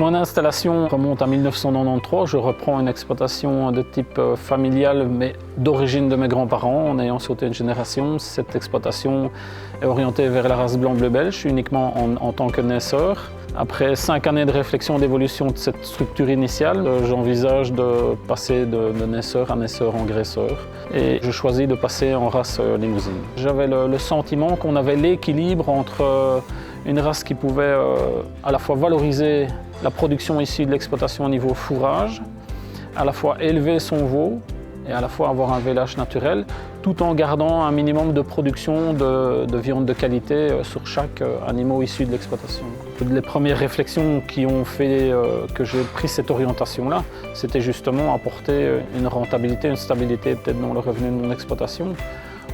Mon installation remonte à 1993. Je reprends une exploitation de type familial, mais d'origine de mes grands-parents, en ayant sauté une génération. Cette exploitation est orientée vers la race blanc-bleu belge, uniquement en tant que naisseur. Après 5 années de réflexion d'évolution de cette structure initiale, j'envisage de passer de naisseur à naisseur engraisseur et je choisis de passer en race limousine. J'avais le sentiment qu'on avait l'équilibre entre une race qui pouvait à la fois valoriser la production issue de l'exploitation au niveau fourrage, à la fois élever son veau et à la fois avoir un vélage naturel, tout en gardant un minimum de production de viande de qualité sur chaque animal issu de l'exploitation. Les premières réflexions qui ont fait que j'ai pris cette orientation-là, c'était justement apporter une rentabilité, une stabilité peut-être dans le revenu de mon exploitation.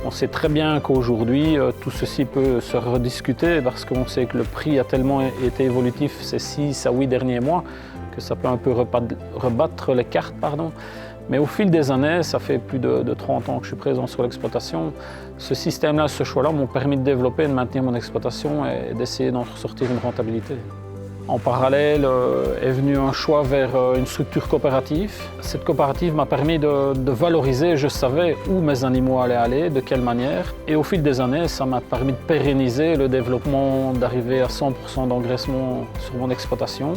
On sait très bien qu'aujourd'hui, tout ceci peut se rediscuter parce qu'on sait que le prix a tellement été évolutif ces 6 à 8 derniers mois que ça peut un peu rebattre les cartes. Mais au fil des années, ça fait plus de 30 ans que je suis présent sur l'exploitation, ce système-là, ce choix-là m'ont permis de développer et de maintenir mon exploitation et d'essayer d'en ressortir une rentabilité. En parallèle est venu un choix vers une structure coopérative. Cette coopérative m'a permis de valoriser, je savais où mes animaux allaient aller, de quelle manière. Et au fil des années, ça m'a permis de pérenniser le développement, d'arriver à 100% d'engraissement sur mon exploitation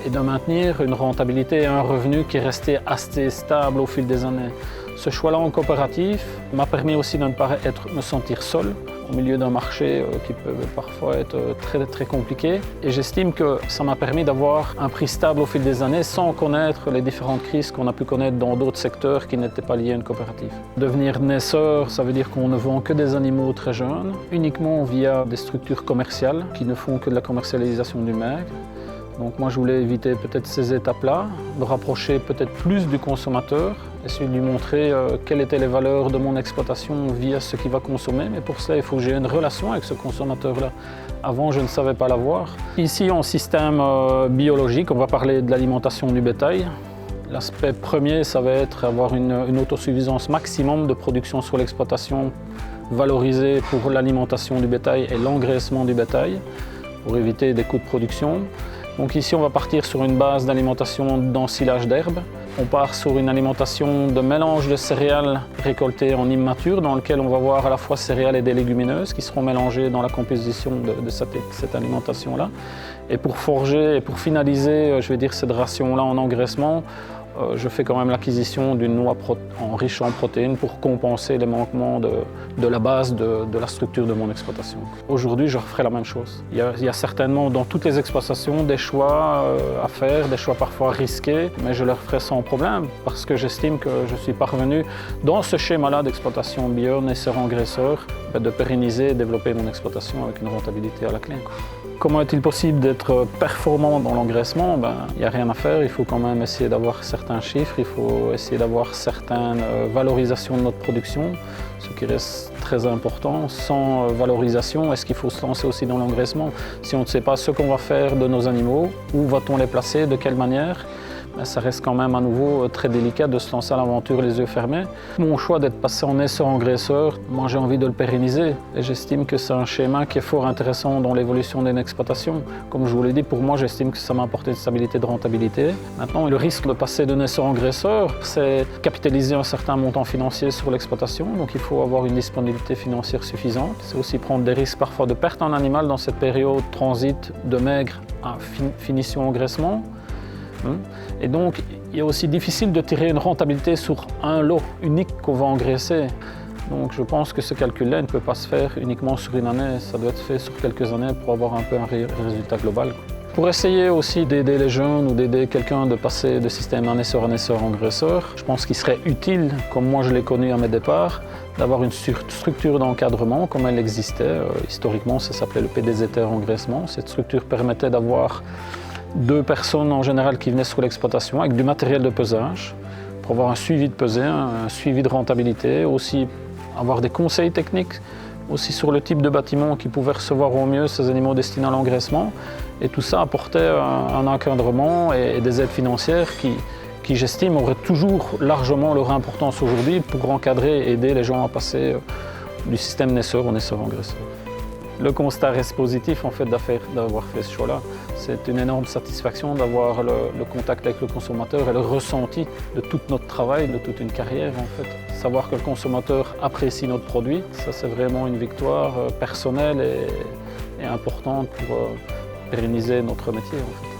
et de maintenir une rentabilité et un revenu qui est resté assez stable au fil des années. Ce choix-là en coopérative m'a permis aussi de ne pas me sentir seul au milieu d'un marché qui peut parfois être très compliqué. Et j'estime que ça m'a permis d'avoir un prix stable au fil des années sans connaître les différentes crises qu'on a pu connaître dans d'autres secteurs qui n'étaient pas liés à une coopérative. Devenir naisseur, ça veut dire qu'on ne vend que des animaux très jeunes, uniquement via des structures commerciales qui ne font que de la commercialisation du maigre. Donc moi je voulais éviter peut-être ces étapes-là, de rapprocher peut-être plus du consommateur, essayer de lui montrer quelles étaient les valeurs de mon exploitation via ce qu'il va consommer. Mais pour cela, il faut que j'ai une relation avec ce consommateur-là. Avant, je ne savais pas l'avoir. Ici, en système biologique, on va parler de l'alimentation du bétail. L'aspect premier, ça va être avoir une autosuffisance maximum de production sur l'exploitation, valorisée pour l'alimentation du bétail et l'engraissement du bétail, pour éviter des coûts de production. Donc ici, on va partir sur une base d'alimentation d'ensilage d'herbe. On part sur une alimentation de mélange de céréales récoltées en immature, dans lequel on va voir à la fois céréales et des légumineuses qui seront mélangées dans la composition de cette alimentation-là. Et pour forger et pour finaliser, je vais dire, cette ration-là en engraissement, je fais quand même l'acquisition d'une noix riche en protéines pour compenser les manquements de la base de la structure de mon exploitation. Aujourd'hui, je referai la même chose. Il y a certainement dans toutes les exploitations des choix à faire, des choix parfois risqués, mais je le referai sans problème parce que j'estime que je suis parvenu dans ce schéma-là d'exploitation bio, naisseur, engraisseur, de pérenniser et développer mon exploitation avec une rentabilité à la clé. Comment est-il possible d'être performant dans l'engraissement? Il n'y a rien à faire, il faut quand même essayer d'avoir certains chiffres, il faut essayer d'avoir certaines valorisations de notre production, ce qui reste très important. Sans valorisation, est-ce qu'il faut se lancer aussi dans l'engraissement? Si on ne sait pas ce qu'on va faire de nos animaux, où va-t-on les placer, de quelle manière? Ça reste quand même à nouveau très délicat de se lancer à l'aventure les yeux fermés. Mon choix d'être passé en naisseur engraisseur, moi j'ai envie de le pérenniser et j'estime que c'est un schéma qui est fort intéressant dans l'évolution d'une exploitation. Comme je vous l'ai dit, pour moi j'estime que ça m'a apporté une stabilité de rentabilité. Maintenant, le risque de passer de naisseur engraisseur, c'est capitaliser un certain montant financier sur l'exploitation, donc il faut avoir une disponibilité financière suffisante. C'est aussi prendre des risques parfois de perte en animal dans cette période transit de maigre à finition engraissement. Et donc, il est aussi difficile de tirer une rentabilité sur un lot unique qu'on va engraisser. Donc, je pense que ce calcul-là ne peut pas se faire uniquement sur une année. Ça doit être fait sur quelques années pour avoir un peu un résultat global. Pour essayer aussi d'aider les jeunes ou d'aider quelqu'un de passer de système naisseur à naisseur engraisseur, je pense qu'il serait utile, comme moi je l'ai connu à mes départs, d'avoir une structure d'encadrement comme elle existait. Historiquement, ça s'appelait le PDZR engraissement. Cette structure permettait d'avoir 2 personnes en général qui venaient sur l'exploitation avec du matériel de pesage pour avoir un suivi de pesée, un suivi de rentabilité, aussi avoir des conseils techniques aussi sur le type de bâtiment qui pouvait recevoir au mieux ces animaux destinés à l'engraissement. Et tout ça apportait un encadrement et des aides financières qui j'estime, auraient toujours largement leur importance aujourd'hui pour encadrer et aider les gens à passer du système naisseur au naisseur engraisseur. Le constat reste positif en fait d'avoir fait ce choix-là. C'est une énorme satisfaction d'avoir le contact avec le consommateur et le ressenti de tout notre travail, de toute une carrière en fait. Savoir que le consommateur apprécie notre produit, ça c'est vraiment une victoire personnelle et importante pour pérenniser notre métier en fait.